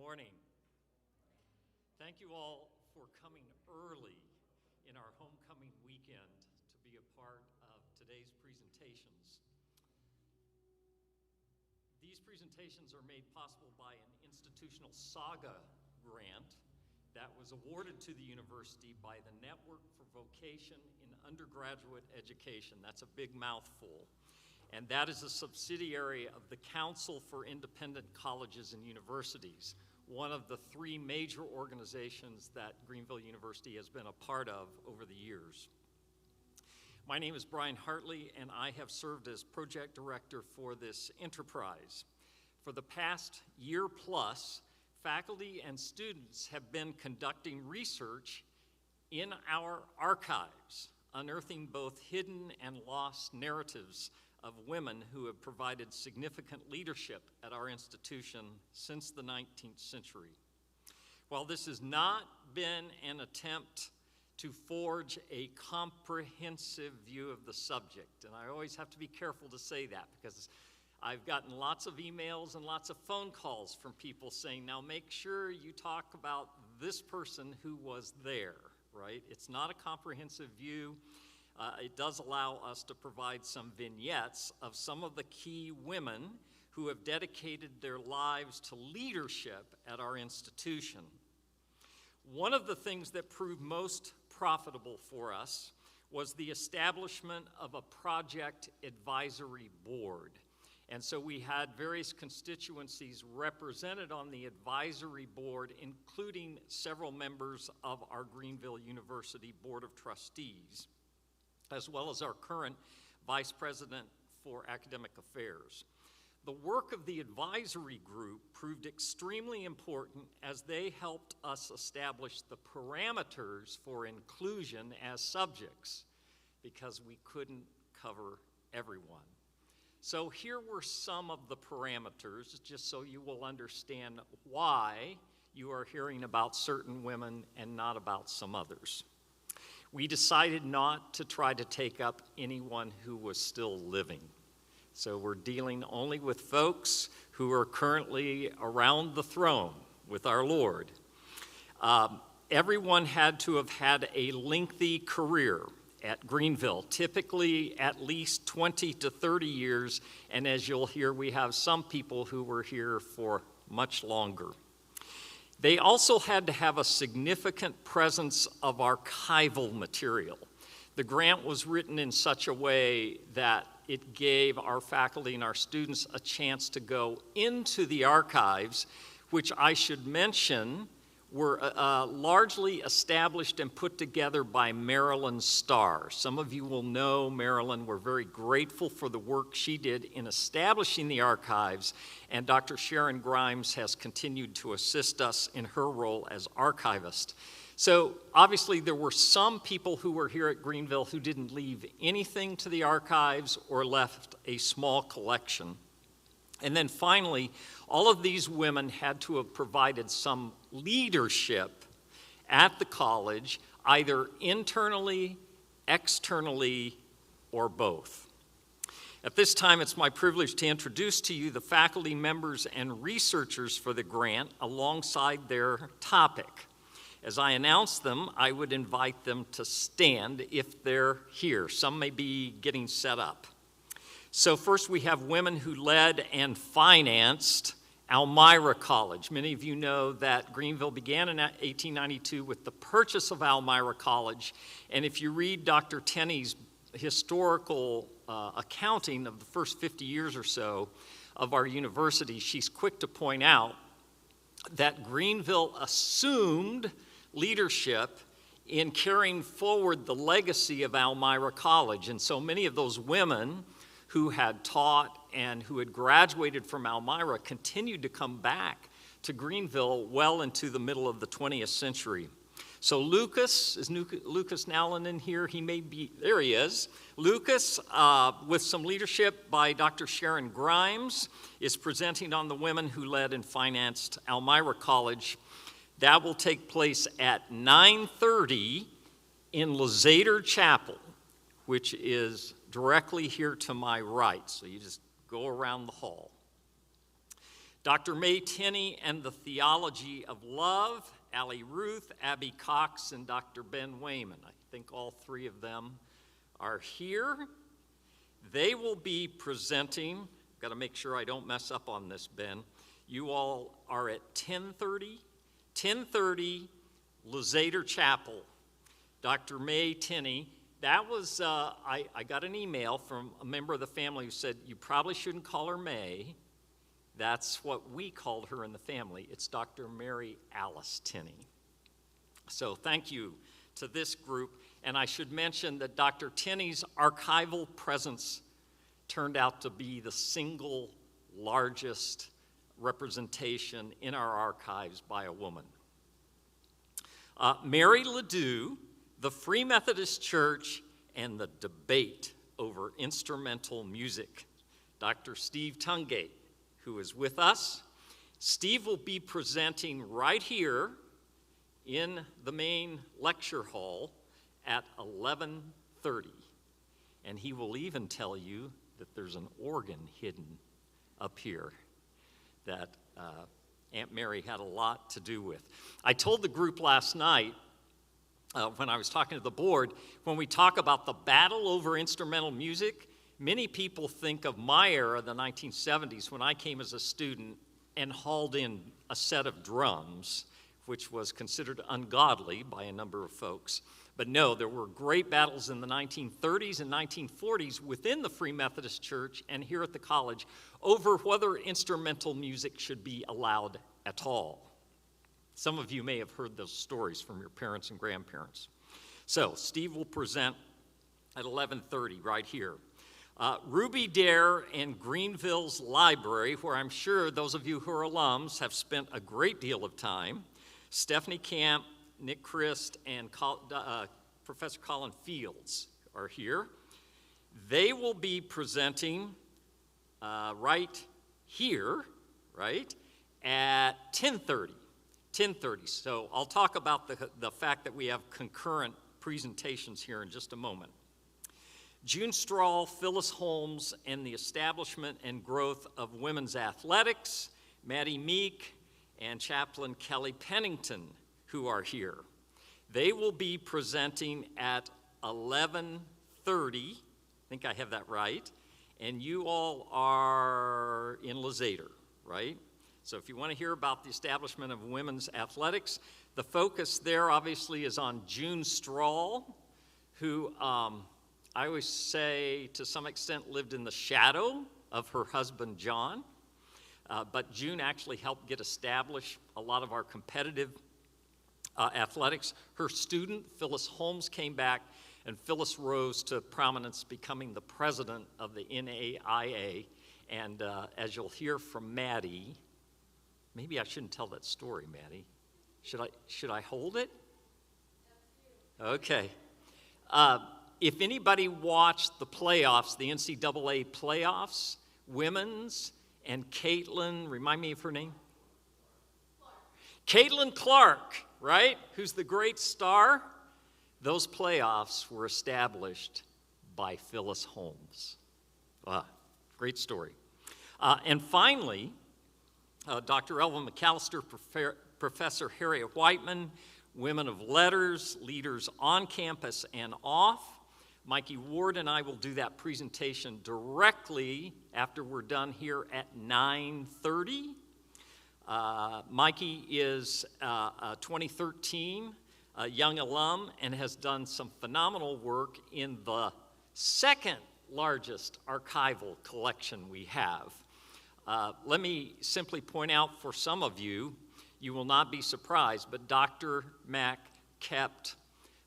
morning. Thank you all for coming early in our homecoming weekend to be a part of today's presentations. These presentations are made possible by an institutional saga grant that was awarded to the university by the Network for Vocation in Undergraduate Education. That's a big mouthful. And that is a subsidiary of the Council for Independent Colleges and Universities, one of the three major organizations that Greenville University has been a part of over the years. My name is Brian Hartley, and I have served as project director for this enterprise. For the past year plus, faculty and students have been conducting research in our archives, unearthing both hidden and lost narratives of women who have provided significant leadership at our institution since the 19th century. While this has not been an attempt to forge a comprehensive view of the subject, and I always have to be careful to say that because I've gotten lots of emails and lots of phone calls from people saying, now make sure you talk about this person who was there, right? It's not a comprehensive view. It does allow us to provide some vignettes of some of the key women who have dedicated their lives to leadership at our institution. One of the things that proved most profitable for us was the establishment of a project advisory board. And so we had various constituencies represented on the advisory board, including several members of our Greenville University Board of Trustees, as well as our current Vice President for Academic Affairs. The work of the advisory group proved extremely important as they helped us establish the parameters for inclusion as subjects, because we couldn't cover everyone. So here were some of the parameters, just so you will understand why you are hearing about certain women and not about some others. We decided not to try to take up anyone who was still living. So we're dealing only with folks who are currently around the throne with our Lord. Everyone had to have had a lengthy career at Greenville, typically at least 20 to 30 years, and as you'll hear, we have some people who were here for much longer. They also had to have a significant presence of archival material. The grant was written in such a way that it gave our faculty and our students a chance to go into the archives, which I should mention were largely established and put together by Marilyn Starr. Some of you will know Marilyn. We're very grateful for the work she did in establishing the archives, and Dr. Sharon Grimes has continued to assist us in her role as archivist. So obviously there were some people who were here at Greenville who didn't leave anything to the archives or left a small collection. And then finally, all of these women had to have provided some leadership at the college, either internally, externally, or both. At this time, it's my privilege to introduce to you the faculty members and researchers for the grant alongside their topic. As I announce them, I would invite them to stand if they're here. Some may be getting set up. So first we have women who led and financed Elmira College. Many of you know that Greenville began in 1892 with the purchase of Elmira College. And if you read Dr. Tenney's historical accounting of the first 50 years or so of our university, she's quick to point out that Greenville assumed leadership in carrying forward the legacy of Elmira College. And so many of those women who had taught and who had graduated from Elmira continued to come back to Greenville well into the middle of the 20th century. So Lucas, is Lucas Nowlin in here? He may be, there he is. Lucas, with some leadership by Dr. Sharon Grimes, is presenting on the women who led and financed Elmira College. That will take place at 9:30 in Lazater Chapel, which is directly here to my right. So you just go around the hall. Dr. May Tinney and the Theology of Love, Allie Ruth, Abby Cox, and Dr. Ben Wayman. I think all three of them are here. They will be presenting, got to make sure I don't mess up on this, Ben. You all are at 10:30, Luzader Chapel. Dr. May Tinney, that was, I got an email from a member of the family who said, you probably shouldn't call her May. That's what we called her in the family. It's Dr. Mary Alice Tinney. So thank you to this group. And I should mention that Dr. Tinney's archival presence turned out to be the single largest representation in our archives by a woman. Mary Ledoux, the Free Methodist Church, and the debate over instrumental music. Dr. Steve Tungate, who is with us. Steve will be presenting right here in the main lecture hall at 11:30. And he will even tell you that there's an organ hidden up here that Aunt Mary had a lot to do with. I told the group last night, when I was talking to the board, when we talk about the battle over instrumental music, many people think of my era, the 1970s, when I came as a student and hauled in a set of drums, which was considered ungodly by a number of folks. But no, there were great battles in the 1930s and 1940s within the Free Methodist Church and here at the college over whether instrumental music should be allowed at all. Some of you may have heard those stories from your parents and grandparents. So Steve will present at 11:30 right here. Ruby Dare and Greenville's library, where I'm sure those of you who are alums have spent a great deal of time. Stephanie Camp, Nick Christ, and Professor Colin Fields are here. They will be presenting right here, right, at 10:30. 10:30. So I'll talk about the fact that we have concurrent presentations here in just a moment. June Strahl, Phyllis Holmes, and the establishment and growth of women's athletics, Maddie Meek, and Chaplain Kelly Pennington, who are here. They will be presenting at 11:30. I think I have that right. And you all are in Luzader, right? So if you want to hear about the establishment of women's athletics, the focus there obviously is on June Strahl, who I always say to some extent lived in the shadow of her husband John. But June actually helped get established a lot of our competitive athletics. Her student, Phyllis Holmes, came back, and Phyllis rose to prominence, becoming the president of the NAIA. And as you'll hear from Maddie, maybe I shouldn't tell that story, Maddie. Should I hold it? Okay. If anybody watched the playoffs, the NCAA playoffs, women's, and Caitlin, remind me of her name? Caitlin Clark, right? Who's the great star? Those playoffs were established by Phyllis Holmes. Great story. And finally, Dr. Elvin McAllister, Professor Harriet Whiteman, women of letters, leaders on campus and off. Mikey Ward and I will do that presentation directly after we're done here at 9:30. Mikey is a 2013 young alum and has done some phenomenal work in the second largest archival collection we have. Let me simply point out for some of you, you will not be surprised, but Dr. Mack kept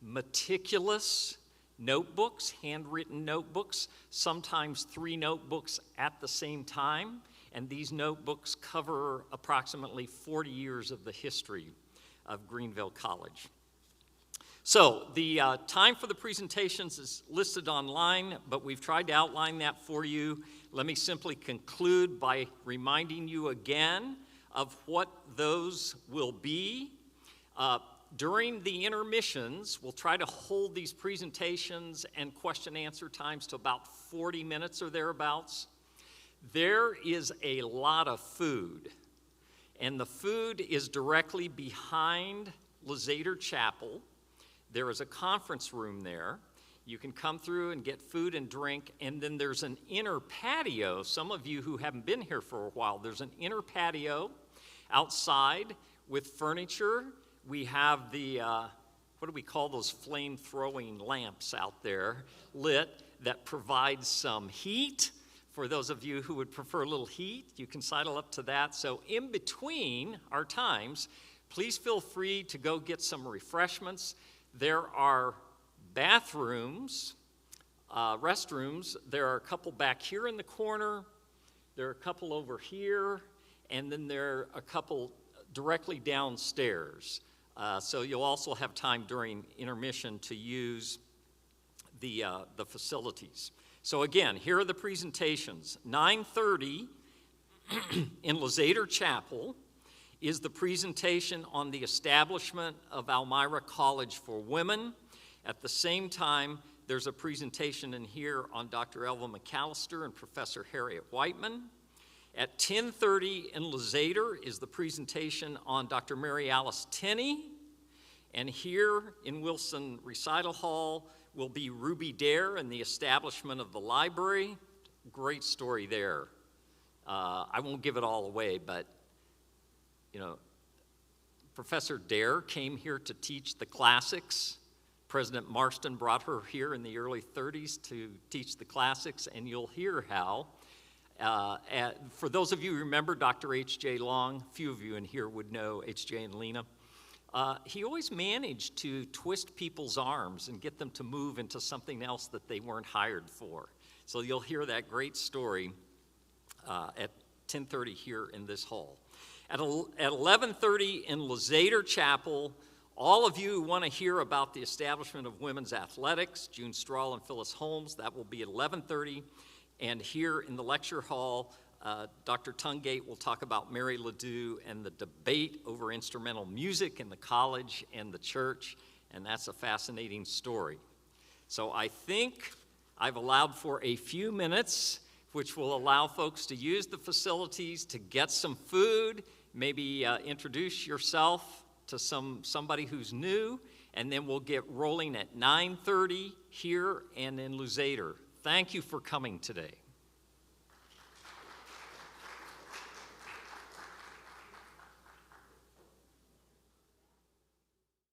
meticulous notebooks, handwritten notebooks, sometimes 3 notebooks at the same time, and these notebooks cover approximately 40 years of the history of Greenville College. So the time for the presentations is listed online, but we've tried to outline that for you. Let me simply conclude by reminding you again of what those will be. During the intermissions, we'll try to hold these presentations and question answer times to about 40 minutes or thereabouts. There is a lot of food And the food is directly behind Lazater Chapel. There is a conference room there. You can come through and get food and drink, and then there's an inner patio. Some of you who haven't been here for a while, there's an inner patio outside with furniture. We have the, what do we call those flame-throwing lamps out there lit that provide some heat. For those of you who would prefer a little heat, you can sidle up to that. So in between our times, please feel free to go get some refreshments. There are bathrooms, restrooms. There are a couple back here in the corner. There are a couple over here. And then there are a couple directly downstairs. So you'll also have time during intermission to use the facilities. So again, here are the presentations. 9:30 in Lazater Chapel is the presentation on the establishment of Elmira College for Women. At the same time, there's a presentation in here on Dr. Elva McAllister and Professor Harriet Whiteman. At 10:30 in Lazater is the presentation on Dr. Mary Alice Tenney. And here in Wilson Recital Hall will be Ruby Dare and the establishment of the library. Great story there. I won't give it all away, but you know, Professor Dare came here to teach the classics. President Marston brought her here in the early 30s to teach the classics, and you'll hear how. For those of you who remember Dr. H.J. Long, a few of you in here would know H.J. and Lena. He always managed to twist people's arms and get them to move into something else that they weren't hired for. So you'll hear that great story at 10:30 here in this hall. At 11:30 in Lazater Chapel, all of you who want to hear about the establishment of women's athletics, June Strahl and Phyllis Holmes, that will be at 11:30. And here in the lecture hall, Dr. Tungate will talk about Mary Ledoux and the debate over instrumental music in the college and the church, and that's a fascinating story. So I think I've allowed for a few minutes, which will allow folks to use the facilities, to get some food, maybe introduce yourself to somebody who's new, and then we'll get rolling at 9:30 here and in Lazater. Thank you for coming today.